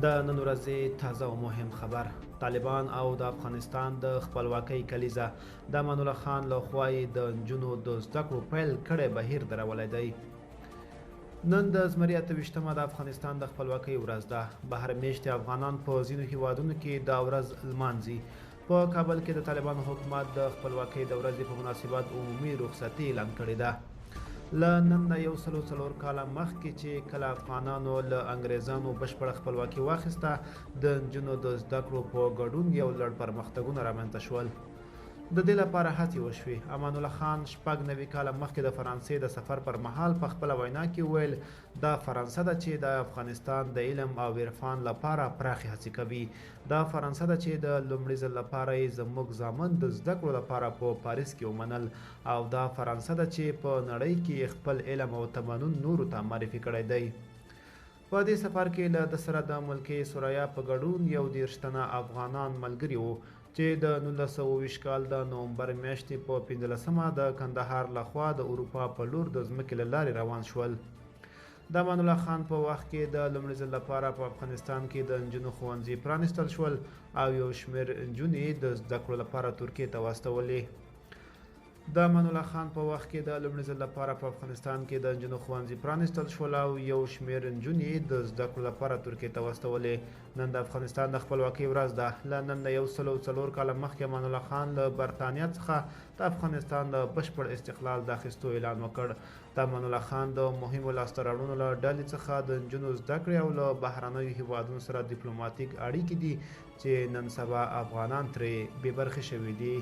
د نن ورځې تازه او مهم خبر طالبان او د افغانستان د خپلواکۍ کلیزه د امان الله خان لخوا د نجونو د زده کړو پیل کړی بهیر درولی دی. نن د زمري 28مه د افغانستان د خپلواکۍ ورځ ده. بهر میشتې افغانان په ځینو هیوادونو کې دا ورځ لمانځي. په کابل کې د طالبانو حکومت د خپلواکۍ د ورځې په مناسبت عمومي رخصتي اعلان کړې ده. له نن نه 104 کاله مخکې چې کله افغانانو له انګریزانو بشپړه خپلواکي واخیسته، د نجونو د زده کړو په ګډون یو لړ پرمختګونه رامنځته شول. د دې لپاره هڅې وشوې. امان الله خان 90 کاله مخکې د فرانسې د سفر پر مهال په خپله وینا کې ویل دا فرانسه ده چې د افغانستان د علم او عرفان لپاره پراخې هڅې کوي. دا فرانسه ده چې د لومړي ځل لپاره یې زموږ زامن د زده کړو لپاره په پاریس کې ومنل، او دا فرانسه ده چې په نړۍ کې خپل علم او تمدن نورو ته معرفي کړی دی. په دې سفر کې له ده سره د ملکي سوریا په ګډون 21 تنه افغانان ملګري وو چې د 1920 کال د نومبر میاشتې په 15مه د کندهار لخوا د اروپا په لور د ځمکې له لارې روان شول. د امان الله خان په وخت کې د لومړي ځل لپاره په افغانستان کې د نجونو ښوونځي پرانیستل شول او یو شمېر نجونې د زده کړو لپاره ترکیې ته واستولې. د امان الله خان په وخت کې د لومړي ځل لپاره په افغانستان کې د نجونو ښوونځي پرانیستل شول او یو شمېر نجونې د زده کړو لپاره ترکیې ته واستولې. نن د افغانستان د خپلواکۍ ورځ ده. له نن نه 104 کاله مخکې امان الله خان له برطانیه څخه د افغانستان د بشپړ استقلال د اخیستو اعلان وکړ. د امان الله خان د مهمو لاسته راوړنو له ډلې څخه د نجونو زده کړې او له بهرنیو هیوادونو سره ډیپلوماتیک اړیکې دي چې نن سبا افغانان ترې بې برخې شوي دي.